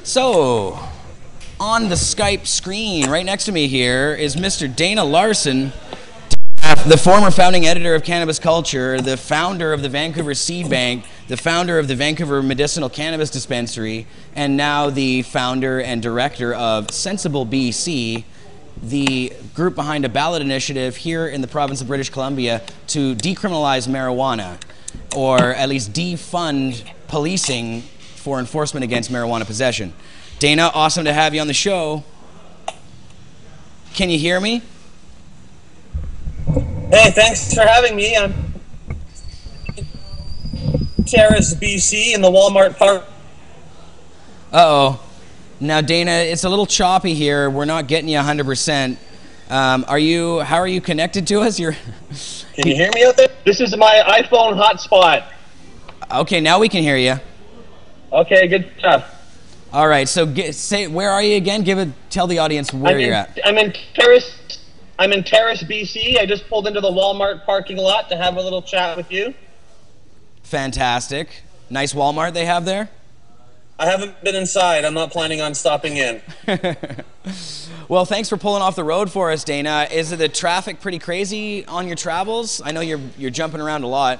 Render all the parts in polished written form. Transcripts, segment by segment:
So, on the Skype screen right next to me here is Mr. Dana Larsen, the former founding editor of Cannabis Culture, the founder of the Vancouver Seed Bank, the founder of the Vancouver Medicinal Cannabis Dispensary, and now the founder and director of Sensible BC, the group behind a ballot initiative here in the province of British Columbia to decriminalize marijuana, or at least defund policing for enforcement against marijuana possession. Dana, awesome to have you on the show. Can you hear me? Hey, thanks for having me. I'm Terrace, BC, in the Walmart Park. Uh-oh. Now, Dana, it's a little choppy here. We're not getting you 100%. How are you connected to us? Can you hear me out there? This is my iPhone hotspot. Okay, now we can hear you. Okay, good stuff. All right, so where are you again? Tell the audience where you're at. I'm in Terrace, BC. I just pulled into the Walmart parking lot to have a little chat with you. Fantastic. Nice Walmart they have there? I haven't been inside. I'm not planning on stopping in. Well, thanks for pulling off the road for us, Dana. Is the traffic pretty crazy on your travels? I know you're jumping around a lot.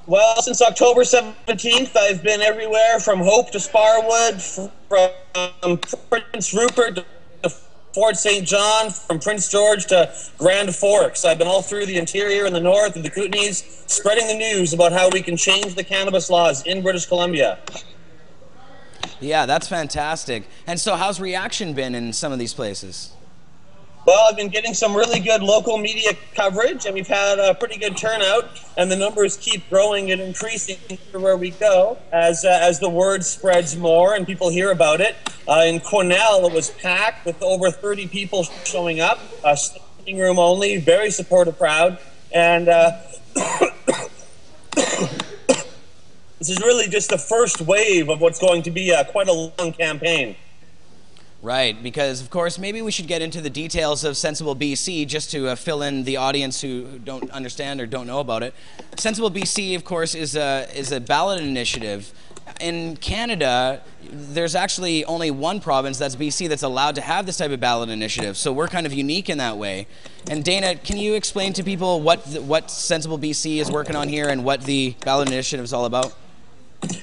Well, since October 17th, I've been everywhere from Hope to Sparwood, from Prince Rupert to Fort St. John, from Prince George to Grand Forks. I've been all through the interior and the north and the Kootenays, spreading the news about how we can change the cannabis laws in British Columbia. Yeah, that's fantastic. And so how's reaction been in some of these places? Well, I've been getting some really good local media coverage, and we've had a pretty good turnout, and the numbers keep growing and increasing everywhere we go as the word spreads more and people hear about it. In Cornell, it was packed with over 30 people showing up, standing room only, very supportive crowd, and this is really just the first wave of what's going to be quite a long campaign. Right, because of course maybe we should get into the details of Sensible BC just to fill in the audience who don't understand or don't know about it. Sensible BC, of course, is a ballot initiative. In Canada, there's actually only one province, that's BC, that's allowed to have this type of ballot initiative. So we're kind of unique in that way. And Dana, can you explain to people what Sensible BC is working on here and what the ballot initiative is all about?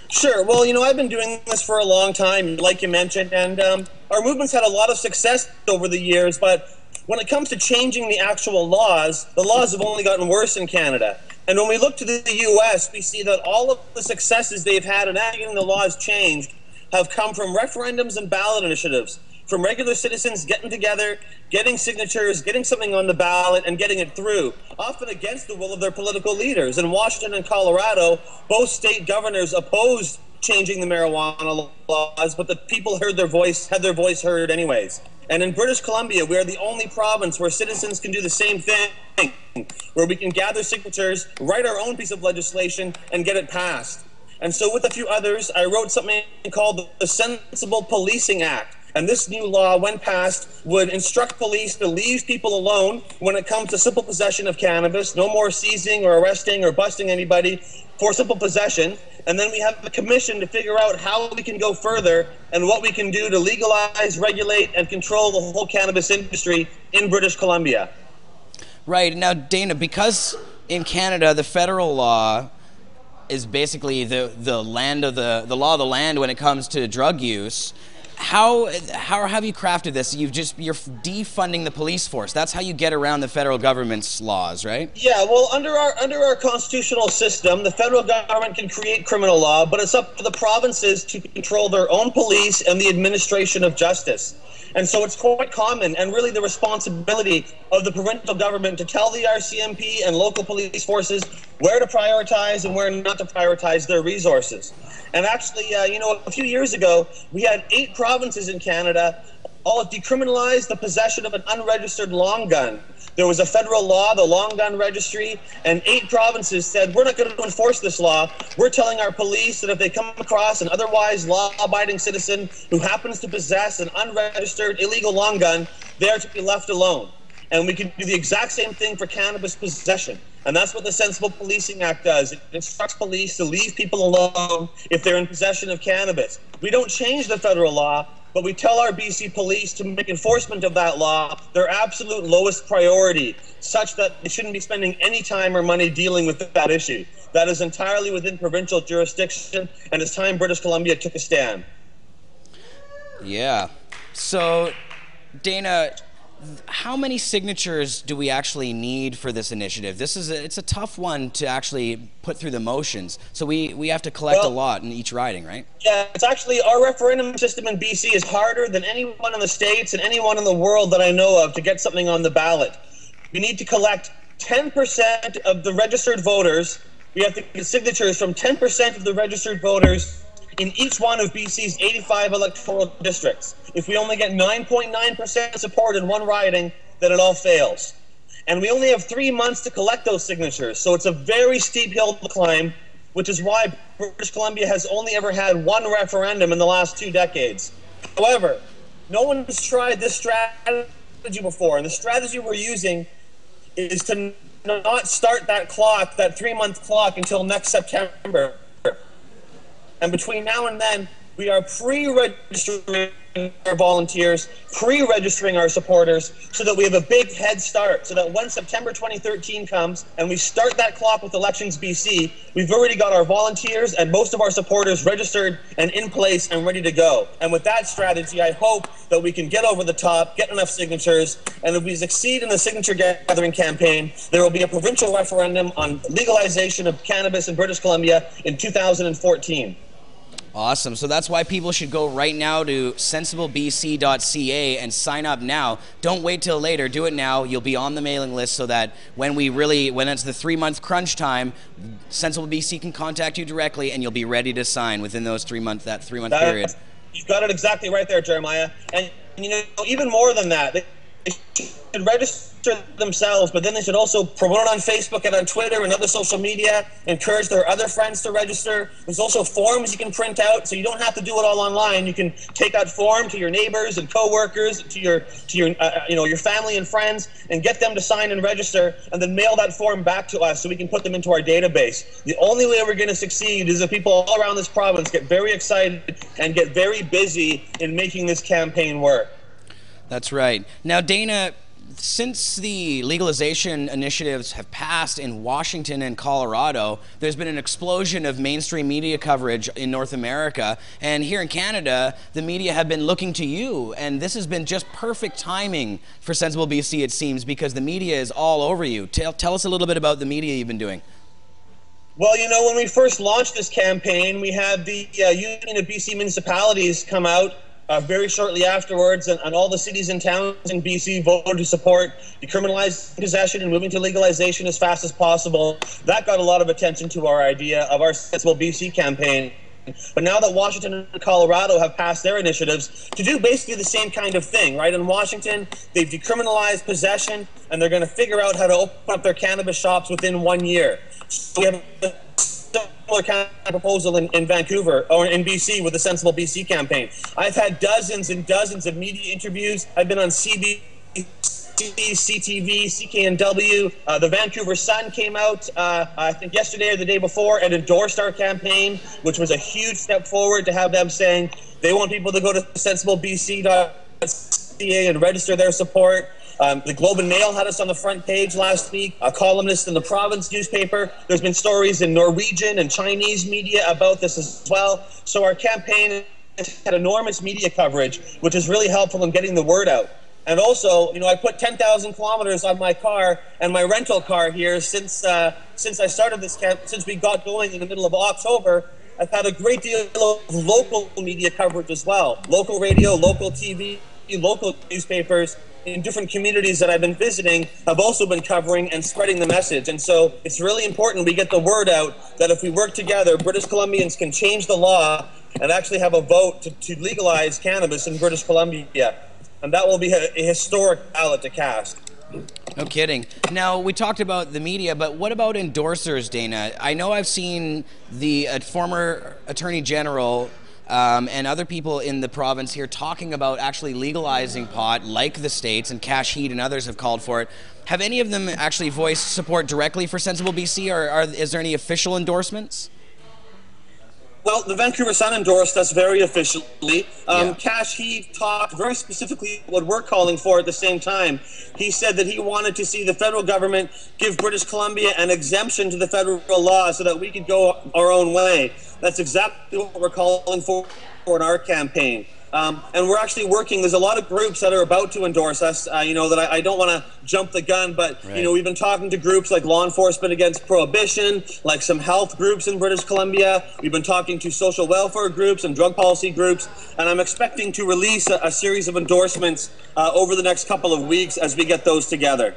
Sure. Well, I've been doing this for a long time, like you mentioned, and our movement's had a lot of success over the years, but when it comes to changing the actual laws, the laws have only gotten worse in Canada. And when we look to the U.S., we see that all of the successes they've had in getting the laws changed have come from referendums and ballot initiatives, from regular citizens getting together, getting signatures, getting something on the ballot, and getting it through, often against the will of their political leaders. In Washington and Colorado, both state governors opposed changing the marijuana laws, but the people had their voice heard anyways. And in British Columbia, we are the only province where citizens can do the same thing, where we can gather signatures, write our own piece of legislation, and get it passed. And so with a few others, I wrote something called the Sensible Policing Act. And this new law, when passed, would instruct police to leave people alone when it comes to simple possession of cannabis. No more seizing or arresting or busting anybody for simple possession. And then we have the commission to figure out how we can go further and what we can do to legalize, regulate, and control the whole cannabis industry in British Columbia. Right. Now, Dana, because in Canada the federal law is basically the law of the land when it comes to drug use, how have you crafted this? You're defunding the police force. That's how you get around the federal government's laws, right? Yeah, well, under our constitutional system, the federal government can create criminal law, but it's up to the provinces to control their own police and the administration of justice. And so it's quite common and really the responsibility of the provincial government to tell the RCMP and local police forces where to prioritize and where not to prioritize their resources. And actually, a few years ago, we had 8 provinces in Canada all decriminalized the possession of an unregistered long gun. There was a federal law, the Long Gun Registry, and 8 provinces said, we're not going to enforce this law. We're telling our police that if they come across an otherwise law-abiding citizen who happens to possess an unregistered illegal long gun, they are to be left alone. And we can do the exact same thing for cannabis possession. And that's what the Sensible Policing Act does. It instructs police to leave people alone if they're in possession of cannabis. We don't change the federal law, but we tell our BC police to make enforcement of that law their absolute lowest priority, such that they shouldn't be spending any time or money dealing with that issue. That is entirely within provincial jurisdiction, and it's time British Columbia took a stand. Yeah. So, Dana, how many signatures do we actually need for this initiative? It's a tough one to actually put through the motions. So we have to collect a lot in each riding, right? Yeah, it's actually, our referendum system in BC is harder than anyone in the States and anyone in the world that I know of to get something on the ballot. We need to collect 10% of the registered voters. We have to get signatures from 10% of the registered voters in each one of BC's 85 electoral districts. If we only get 9.9% support in one riding, then it all fails. And we only have 3 months to collect those signatures, so it's a very steep hill to climb, which is why British Columbia has only ever had one referendum in the last 2 decades. However, no one has tried this strategy before, and the strategy we're using is to not start that clock, that 3-month clock, until next September. And between now and then, we are pre-registering our volunteers, pre-registering our supporters, so that we have a big head start, so that when September 2013 comes and we start that clock with Elections BC, we've already got our volunteers and most of our supporters registered and in place and ready to go. And with that strategy, I hope that we can get over the top, get enough signatures, and if we succeed in the signature gathering campaign, there will be a provincial referendum on legalization of cannabis in British Columbia in 2014. Awesome. So that's why people should go right now to sensiblebc.ca and sign up now. Don't wait till later. Do it now. You'll be on the mailing list so that when it's the 3-month crunch time, Sensible BC can contact you directly and you'll be ready to sign within those 3 month period. You've got it exactly right there, Jeremiah. And you know, even more than that, they should register themselves, but then they should also promote it on Facebook and on Twitter and other social media, encourage their other friends to register. There's also forms you can print out, so you don't have to do it all online. You can take that form to your neighbors and co-workers, to your family and friends, and get them to sign and register, and then mail that form back to us so we can put them into our database. The only way we're going to succeed is if people all around this province get very excited and get very busy in making this campaign work. That's right. Now, Dana, since the legalization initiatives have passed in Washington and Colorado, there's been an explosion of mainstream media coverage in North America. And here in Canada, the media have been looking to you. And this has been just perfect timing for Sensible BC, it seems, because the media is all over you. Tell us a little bit about the media you've been doing. Well, you know, when we first launched this campaign, we had the Union of BC Municipalities come out very shortly afterwards, and all the cities and towns in BC voted to support decriminalizing possession and moving to legalization as fast as possible. That got a lot of attention to our idea of our Sensible BC campaign. But now that Washington and Colorado have passed their initiatives to do basically the same kind of thing, right? In Washington, they've decriminalized possession, and they're going to figure out how to open up their cannabis shops within 1 year. So we have a similar kind of proposal in Vancouver or in BC with the Sensible BC campaign. I've had dozens and dozens of media interviews. I've been on CBC, CTV, CKNW. The Vancouver Sun came out, I think yesterday or the day before, and endorsed our campaign, which was a huge step forward to have them saying they want people to go to sensiblebc.ca and register their support. The Globe and Mail had us on the front page last week, a columnist in the Province newspaper. There's been stories in Norwegian and Chinese media about this as well. So our campaign has had enormous media coverage, which is really helpful in getting the word out. And also, you know, I put 10,000 kilometers on my car and my rental car here since I started this camp, since we got going in the middle of October. I've had a great deal of local media coverage as well. Local radio, local TV, local newspapers in different communities that I've been visiting have also been covering and spreading the message. And so it's really important we get the word out that if we work together, British Columbians can change the law and actually have a vote to legalize cannabis in British Columbia. And that will be a historic ballot to cast. No kidding. Now, we talked about the media, but what about endorsers, Dana? I know I've seen the former Attorney General and other people in the province here talking about actually legalizing pot, like the states, and Cash Heat and others have called for it. Have any of them actually voiced support directly for Sensible BC, or is there any official endorsements? Well, the Vancouver Sun endorsed us very officially. Yeah. Cash Heat talked very specifically what we're calling for at the same time. He said that he wanted to see the federal government give British Columbia an exemption to the federal law so that we could go our own way. That's exactly what we're calling for in our campaign. And we're actually working. There's a lot of groups that are about to endorse us. That I don't want to jump the gun, but right. We've been talking to groups like Law Enforcement Against Prohibition, like some health groups in British Columbia. We've been talking to social welfare groups and drug policy groups, and I'm expecting to release a series of endorsements over the next couple of weeks as we get those together.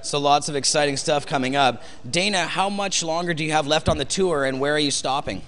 So lots of exciting stuff coming up. Dana, how much longer do you have left on the tour, and where are you stopping?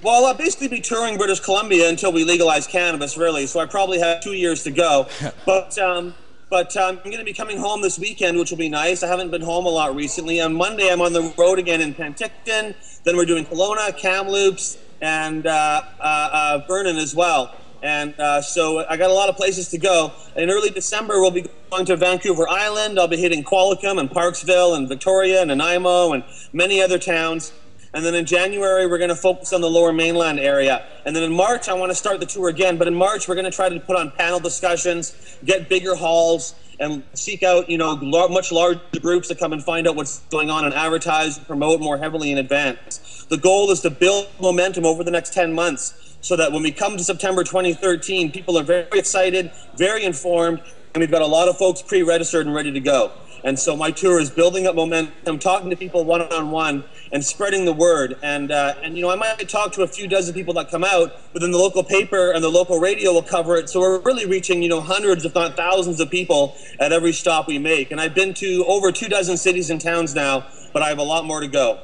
Well, I'll basically be touring British Columbia until we legalize cannabis, really. So I probably have 2 years to go. But I'm going to be coming home this weekend, which will be nice. I haven't been home a lot recently. On Monday, I'm on the road again in Penticton. Then we're doing Kelowna, Kamloops, and Vernon as well. And so I got a lot of places to go. In early December, we'll be going to Vancouver Island. I'll be hitting Qualicum and Parksville and Victoria and Nanaimo and many other towns. And then in January, we're going to focus on the Lower Mainland area. And then in March, I want to start the tour again. But in March, we're going to try to put on panel discussions, get bigger halls, and seek out, much larger groups to come and find out what's going on and advertise and promote more heavily in advance. The goal is to build momentum over the next 10 months so that when we come to September 2013, people are very excited, very informed, and we've got a lot of folks pre-registered and ready to go. And so my tour is building up momentum, talking to people one-on-one, and spreading the word. And I might talk to a few dozen people that come out, but then the local paper and the local radio will cover it. So we're really reaching, hundreds, if not thousands of people at every stop we make. And I've been to over 24 cities and towns now, but I have a lot more to go.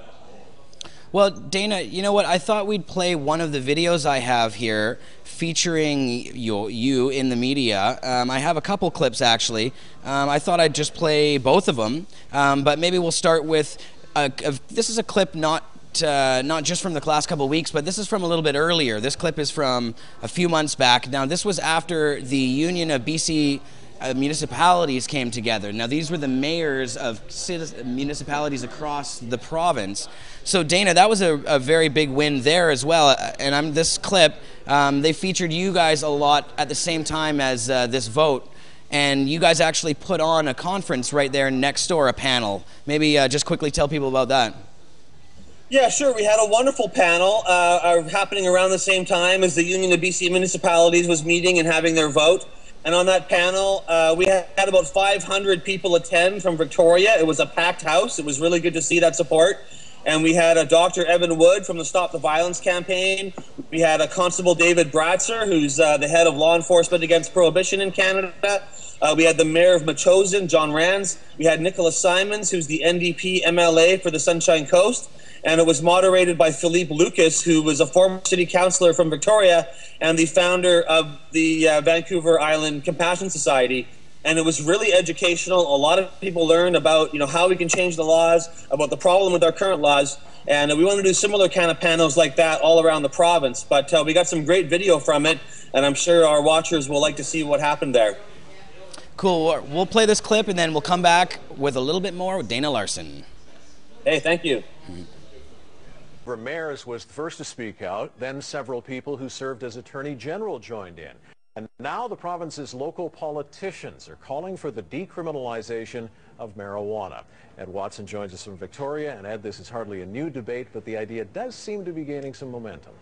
Well, Dana, you know what? I thought we'd play one of the videos I have here featuring you in the media. I have a couple clips, actually. I thought I'd just play both of them, but maybe we'll start with this is a clip not just from the last couple of weeks, but this is from a little bit earlier. This clip is from a few months back. Now, this was after the Union of BC municipalities came together. Now, these were the mayors of municipalities across the province. So, Dana, that was a very big win there as well. And this clip, they featured you guys a lot at the same time as this vote. And you guys actually put on a conference right there next door, a panel. Maybe just quickly tell people about that. Yeah, sure. We had a wonderful panel happening around the same time as the Union of BC Municipalities was meeting and having their vote. And on that panel, we had about 500 people attend from Victoria. It was a packed house. It was really good to see that support. And we had a Dr. Evan Wood from the Stop the Violence campaign. We had a Constable David Bratzer, who's the head of Law Enforcement Against Prohibition in Canada. We had the Mayor of Metchosin, John Rands. We had Nicholas Simons, who's the NDP MLA for the Sunshine Coast. And it was moderated by Philippe Lucas, who was a former city councillor from Victoria and the founder of the Vancouver Island Compassion Society. And it was really educational. A lot of people learned about, how we can change the laws, about the problem with our current laws. And we want to do similar kind of panels like that all around the province. But we got some great video from it, and I'm sure our watchers will like to see what happened there. Cool. We'll play this clip, and then we'll come back with a little bit more with Dana Larsen. Hey, thank you. Mayors was the first to speak out. Then several people who served as Attorney General joined in. And now the province's local politicians are calling for the decriminalization of marijuana. Ed Watson joins us from Victoria. And Ed, this is hardly a new debate, but the idea does seem to be gaining some momentum.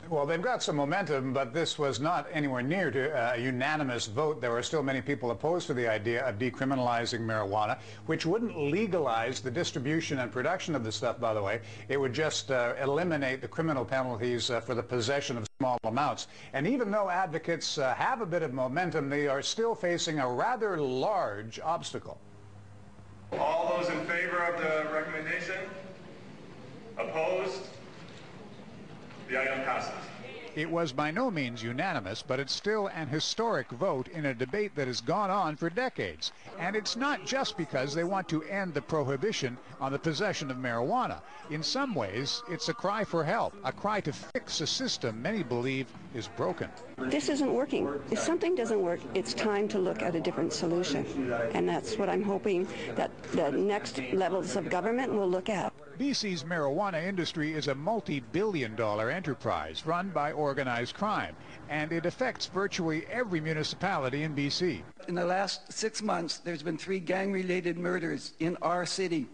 Well, they've got some momentum, but this was not anywhere near to a unanimous vote. There were still many people opposed to the idea of decriminalizing marijuana, which wouldn't legalize the distribution and production of the stuff, by the way. It would just eliminate the criminal penalties for the possession of small amounts. And even though advocates have a bit of momentum, they are still facing a rather large obstacle. All those in favor of the recommendation? Opposed? The item passes. It was by no means unanimous, but it's still an historic vote in a debate that has gone on for decades. And it's not just because they want to end the prohibition on the possession of marijuana. In some ways, it's a cry for help, a cry to fix a system many believe is broken. This isn't working. If something doesn't work, it's time to look at a different solution. And that's what I'm hoping that the next levels of government will look at. BC's marijuana industry is a multi-billion-dollar enterprise run by organized crime, and it affects virtually every municipality in BC. In the last 6 months, there's been 3 gang-related murders in our city.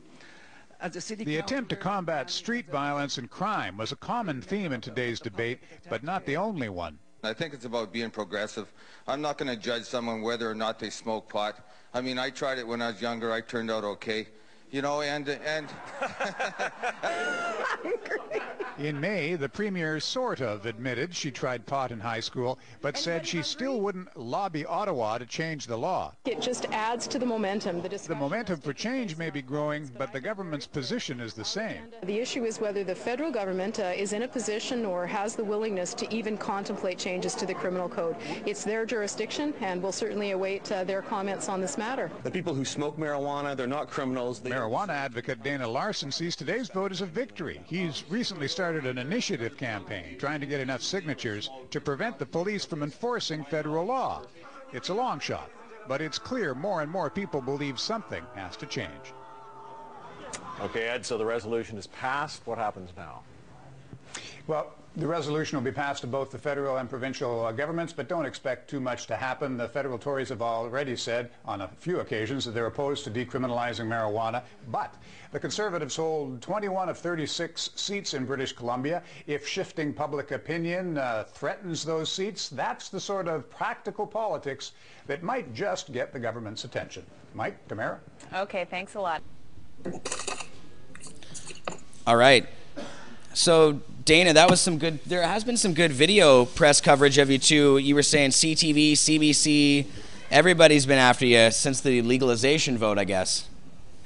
As a city The attempt to combat street violence and crime was a common theme in today's debate, but not the only one. I think it's about being progressive. I'm not going to judge someone whether or not they smoke pot. I mean, I tried it when I was younger. I turned out okay. You know, and In May, the premier sort of admitted she tried pot in high school, but said she still wouldn't lobby Ottawa to change the law. It just adds to the momentum. The momentum for change may be growing, but the government's position is the same. The issue is whether the federal government is in a position or has the willingness to even contemplate changes to the criminal code. It's their jurisdiction, and we'll certainly await their comments on this matter. The people who smoke marijuana, they're not criminals. Marijuana advocate Dana Larsen sees today's vote as a victory. He's recently started an initiative campaign trying to get enough signatures to prevent the police from enforcing federal law. It's a long shot, but it's clear more and more people believe something has to change. Okay, Ed, so the resolution is passed. What happens now? Well, the resolution will be passed to both the federal and provincial governments, but don't expect too much to happen. The federal Tories have already said on a few occasions that they're opposed to decriminalizing marijuana, but the Conservatives hold 21 of 36 seats in British Columbia. If shifting public opinion threatens those seats, that's the sort of practical politics that might just get the government's attention. Mike, Tamara? Okay, thanks a lot. All right. So, Dana, that was some good, there has been some good video press coverage of you too. You were saying CTV, CBC, everybody's been after you since the legalization vote, I guess.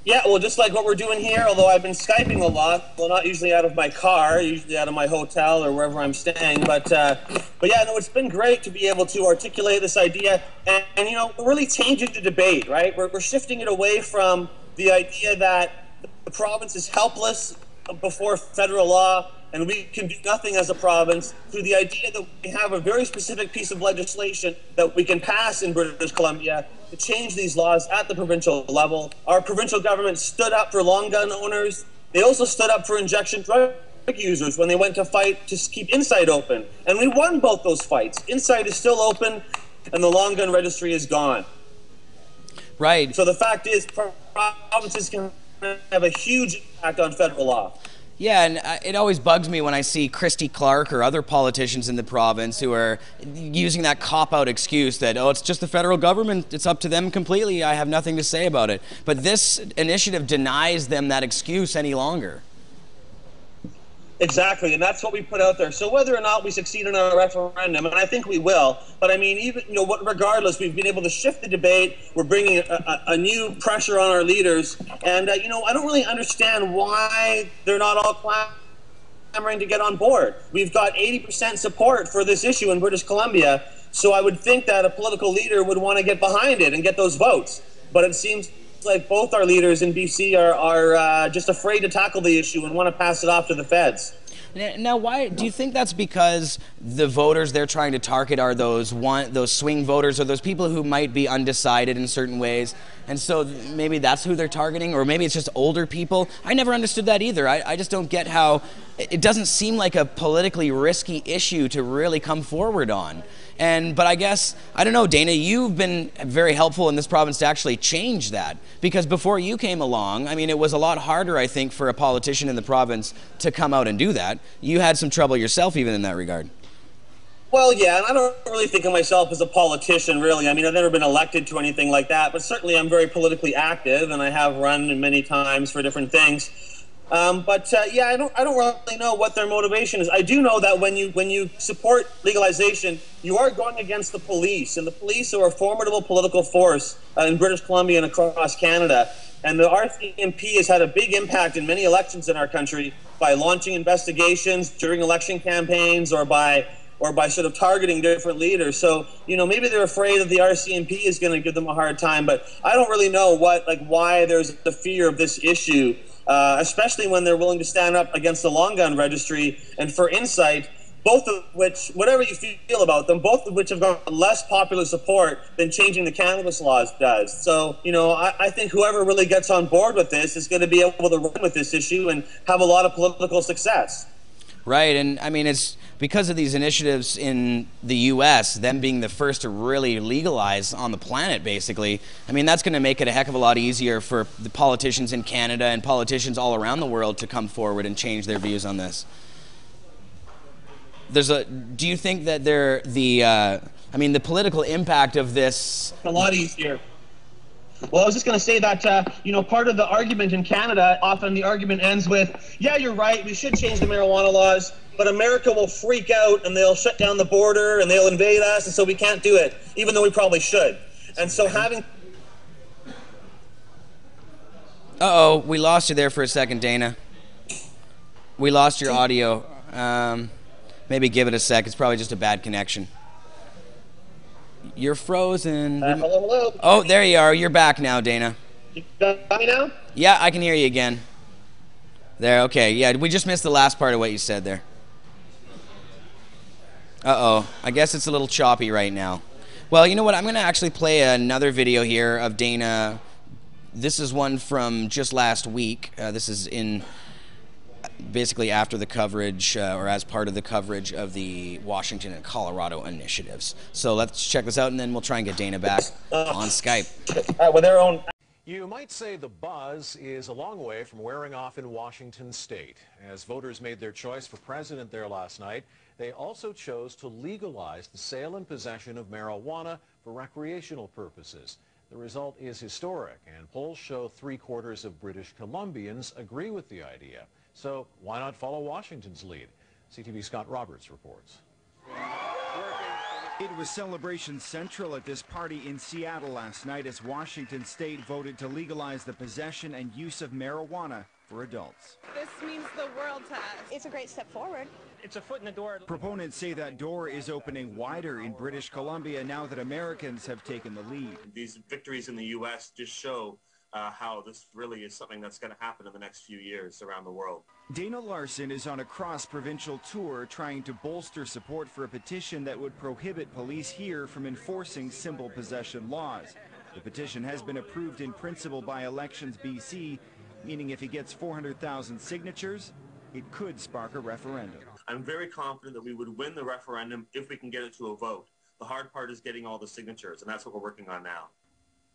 Yeah, well, just like what we're doing here, although I've been Skyping a lot, well, not usually out of my car, usually out of my hotel or wherever I'm staying, but yeah, no, it's been great to be able to articulate this idea, and you know, we're really changing the debate, right? We're shifting it away from the idea that the province is helpless before federal law, and we can do nothing as a province, to the idea that we have a very specific piece of legislation that we can pass in British Columbia to change these laws at the provincial level. Our provincial government stood up for long gun owners. They also stood up for injection drug users when they went to fight to keep Inside open. And we won both those fights. Inside is still open, and the long gun registry is gone. Right. So the fact is, provinces can have a huge impact on federal law. Yeah, and it always bugs me when I see Christy Clark or other politicians in the province who are using that cop-out excuse that, oh, it's just the federal government, it's up to them completely, I have nothing to say about it. But this initiative denies them that excuse any longer. Exactly, and that's what we put out there. So whether or not we succeed in our referendum, and I think we will, but I mean, even regardless, we've been able to shift the debate. We're bringing a new pressure on our leaders, and I don't really understand why they're not all clamoring to get on board. We've got 80% support for this issue in British Columbia, so I would think that a political leader would want to get behind it and get those votes. But it seems like both our leaders in BC are just afraid to tackle the issue and want to pass it off to the feds. Now, why do you think that's because the voters they're trying to target are those swing voters or those people who might be undecided in certain ways, and so maybe that's who they're targeting, or maybe it's just older people? I never understood that either. I just don't get how it doesn't seem like a politically risky issue to really come forward on. But I guess, I don't know, Dana, you've been very helpful in this province to actually change that, because before you came along, I mean, it was a lot harder, I think, for a politician in the province to come out and do that. You had some trouble yourself even in that regard. Well, yeah, and I don't really think of myself as a politician, really. I mean, I've never been elected to anything like that, but certainly I'm very politically active, and I have run many times for different things. Yeah, I don't really know what their motivation is. I do know that when you support legalization, you are going against the police, and the police are a formidable political force in British Columbia and across Canada. And the RCMP has had a big impact in many elections in our country by launching investigations during election campaigns, or by or by sort of targeting different leaders. So, you know, maybe they're afraid that the RCMP is going to give them a hard time, but I don't really know why there's the fear of this issue, especially when they're willing to stand up against the long gun registry and for Insight, both of which, whatever you feel about them, both of which have got less popular support than changing the cannabis laws does. So, you know, I think whoever really gets on board with this is going to be able to run with this issue and have a lot of political success. Right, and I mean, it's because of these initiatives in the U.S., them being the first to really legalize on the planet, basically. I mean, that's going to make it a heck of a lot easier for the politicians in Canada and politicians all around the world to come forward and change their views on this. Do you think that the political impact of this... A lot easier. Well, I was just going to say that, you know, part of the argument in Canada, often the argument ends with, yeah, you're right, we should change the marijuana laws, but America will freak out and they'll shut down the border and they'll invade us, and so we can't do it, even though we probably should. And so having... Uh-oh, we lost you there for a second, Dana. We lost your audio. Maybe give it a sec. It's probably just a bad connection. You're frozen. Hello. Oh, there you are. You're back now, Dana. You got me now? Yeah, I can hear you again. There, okay. Yeah, we just missed the last part of what you said there. Uh-oh. I guess it's a little choppy right now. Well, you know what? I'm going to actually play another video here of Dana. This is one from just last week. This is in... basically after the coverage or as part of the coverage of the Washington and Colorado initiatives. So let's check this out and then we'll try and get Dana back on Skype. With their own... You might say the buzz is a long way from wearing off in Washington state. As voters made their choice for president there last night, they also chose to legalize the sale and possession of marijuana for recreational purposes. The result is historic, and polls show 3/4 of British Columbians agree with the idea. So why not follow Washington's lead? CTV's Scott Roberts reports. It was celebration central at this party in Seattle last night as Washington state voted to legalize the possession and use of marijuana for adults. This means the world to us. It's a great step forward. It's a foot in the door. Proponents say that door is opening wider in British Columbia now that Americans have taken the lead. These victories in the U.S. just show how this really is something that's going to happen in the next few years around the world. Dana Larsen is on a cross-provincial tour trying to bolster support for a petition that would prohibit police here from enforcing simple possession laws. The petition has been approved in principle by Elections BC, meaning if he gets 400,000 signatures, it could spark a referendum. I'm very confident that we would win the referendum if we can get it to a vote. The hard part is getting all the signatures, and that's what we're working on now.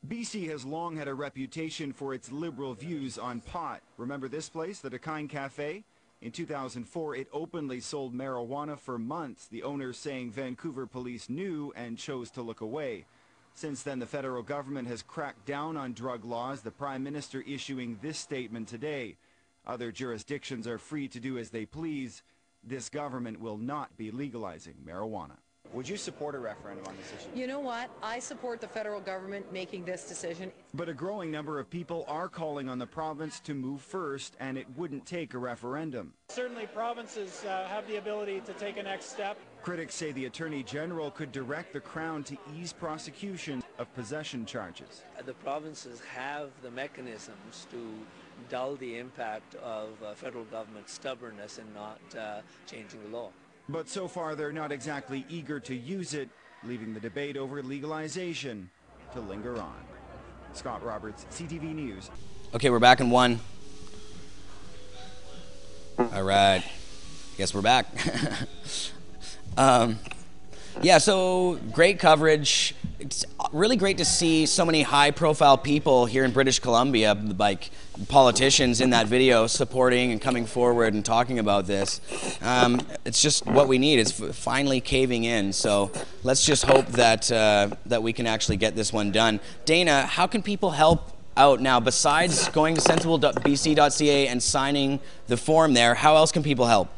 BC has long had a reputation for its liberal views on pot. Remember this place, the Dekine Cafe? In 2004, it openly sold marijuana for months, the owners saying Vancouver police knew and chose to look away. Since then, the federal government has cracked down on drug laws, the Prime Minister issuing this statement today. Other jurisdictions are free to do as they please. This government will not be legalizing marijuana. Would you support a referendum on this issue? You know what? I support the federal government making this decision. But a growing number of people are calling on the province to move first, and it wouldn't take a referendum. Certainly provinces have the ability to take a next step. Critics say the Attorney General could direct the Crown to ease prosecution of possession charges. The provinces have the mechanisms to dull the impact of federal government stubbornness in not changing the law. But so far they're not exactly eager to use it, leaving the debate over legalization to linger on. Scott Roberts, CTV News. Okay, we're back in one. All right. Guess we're back. Yeah, so great coverage. It's really great to see so many high-profile people here in British Columbia, like politicians in that video, supporting and coming forward and talking about this. It's just what we need. It's finally caving in. So let's just hope that that we can actually get this one done. Dana, how can people help out now besides going to sensiblebc.ca and signing the form there? How else can people help?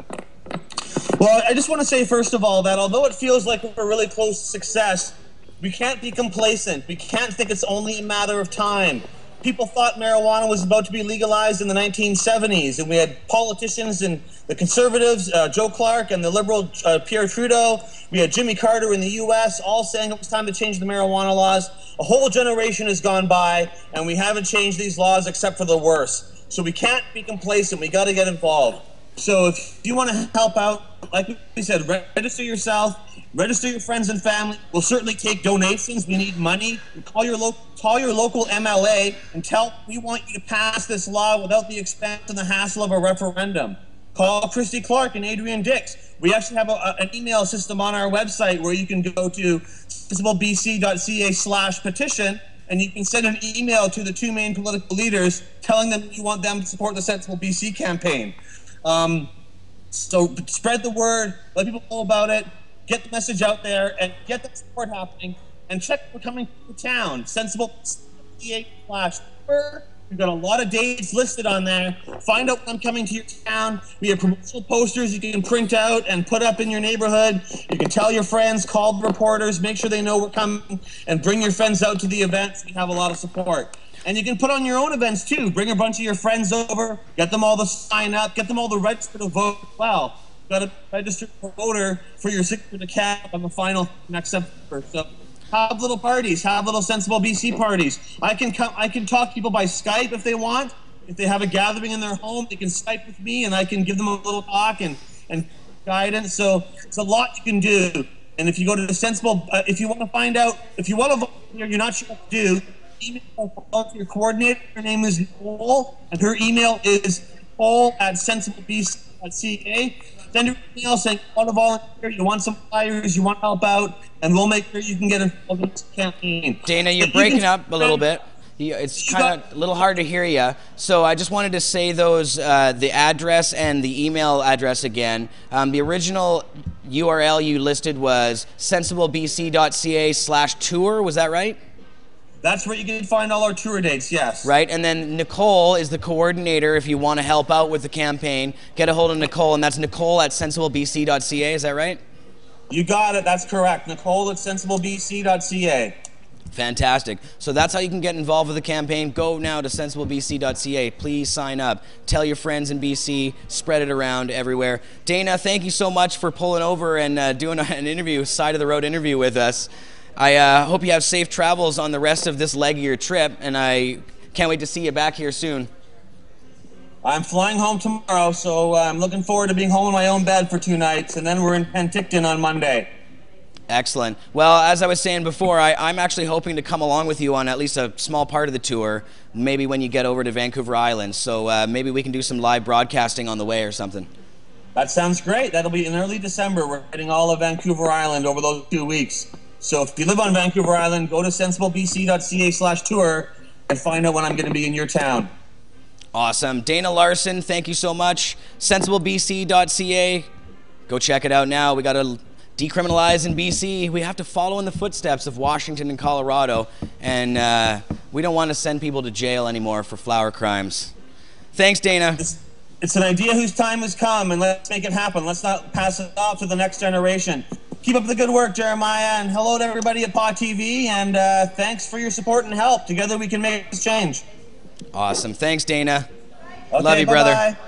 Well, I just want to say, first of all, that although it feels like we're really close to success, we can't be complacent. We can't think it's only a matter of time. People thought marijuana was about to be legalized in the 1970s, and we had politicians and the conservatives, Joe Clark, and the liberal Pierre Trudeau. We had Jimmy Carter in the U.S. all saying it was time to change the marijuana laws. A whole generation has gone by, and we haven't changed these laws except for the worse. So we can't be complacent. We got to get involved. So if you want to help out, like we said, register yourself. Register your friends and family. We'll certainly take donations. We need money. Call your local MLA and tell them we want you to pass this law without the expense and the hassle of a referendum. Call Christy Clark and Adrian Dix. We actually have an email system on our website where you can go to sensiblebc.ca/petition and you can send an email to the two main political leaders telling them you want them to support the Sensible BC campaign. So spread the word. Let people know about it. Get the message out there and get that support happening. And check if we're coming to town. Sensible BC/tour. We've got a lot of dates listed on there. Find out when I'm coming to your town. We have promotional posters you can print out and put up in your neighborhood. You can tell your friends, call the reporters, make sure they know we're coming, and bring your friends out to the events. We have a lot of support. And you can put on your own events too. Bring a bunch of your friends over, get them all to sign up, get them all to register to vote as well. Got to register a voter for your signature to cast on the final next September. So have little parties, have little Sensible BC parties. I can talk to people by Skype if they want. If they have a gathering in their home, they can Skype with me and I can give them a little talk and guidance. So it's a lot you can do. And if you go to the Sensible, if you want to find out, if you want to volunteer, you're not sure what to do, email your coordinator. Her name is Nicole, and her email is nicole@sensiblebc.ca. Send her an email saying you want to volunteer, you want some flyers, you want to help out, and we'll make sure you can get involved in this campaign. Dana, you're breaking up a little bit. It's kind of a little hard to hear you. So I just wanted to say those, the address and the email address again. The original URL you listed was sensiblebc.ca/tour. Was that right? That's where you can find all our tour dates, yes. Right, and then Nicole is the coordinator if you want to help out with the campaign. Get a hold of Nicole, and that's nicole@sensiblebc.ca, is that right? You got it, that's correct. Nicole@sensiblebc.ca. Fantastic. So that's how you can get involved with the campaign. Go now to sensiblebc.ca. Please sign up. Tell your friends in BC. Spread it around everywhere. Dana, thank you so much for pulling over and doing an interview, side-of-the-road interview with us. I hope you have safe travels on the rest of this leg of your trip, and I can't wait to see you back here soon. I'm flying home tomorrow, so I'm looking forward to being home in my own bed for 2 nights, and then we're in Penticton on Monday. Excellent. Well, as I was saying before, I'm actually hoping to come along with you on at least a small part of the tour, maybe when you get over to Vancouver Island, so maybe we can do some live broadcasting on the way or something. That sounds great. That'll be in early December. We're hitting all of Vancouver Island over those 2 weeks. So if you live on Vancouver Island, go to sensiblebc.ca/tour and find out when I'm going to be in your town. Awesome. Dana Larsen, thank you so much. sensiblebc.ca. Go check it out now. We got to decriminalize in BC. We have to follow in the footsteps of Washington and Colorado, and we don't want to send people to jail anymore for flower crimes. Thanks, Dana. It's an idea whose time has come, and let's make it happen. Let's not pass it off to the next generation. Keep up the good work, Jeremiah, and hello to everybody at PAW TV, and thanks for your support and help. Together we can make this change. Awesome. Thanks, Dana. Okay, love you, bye-bye. brother.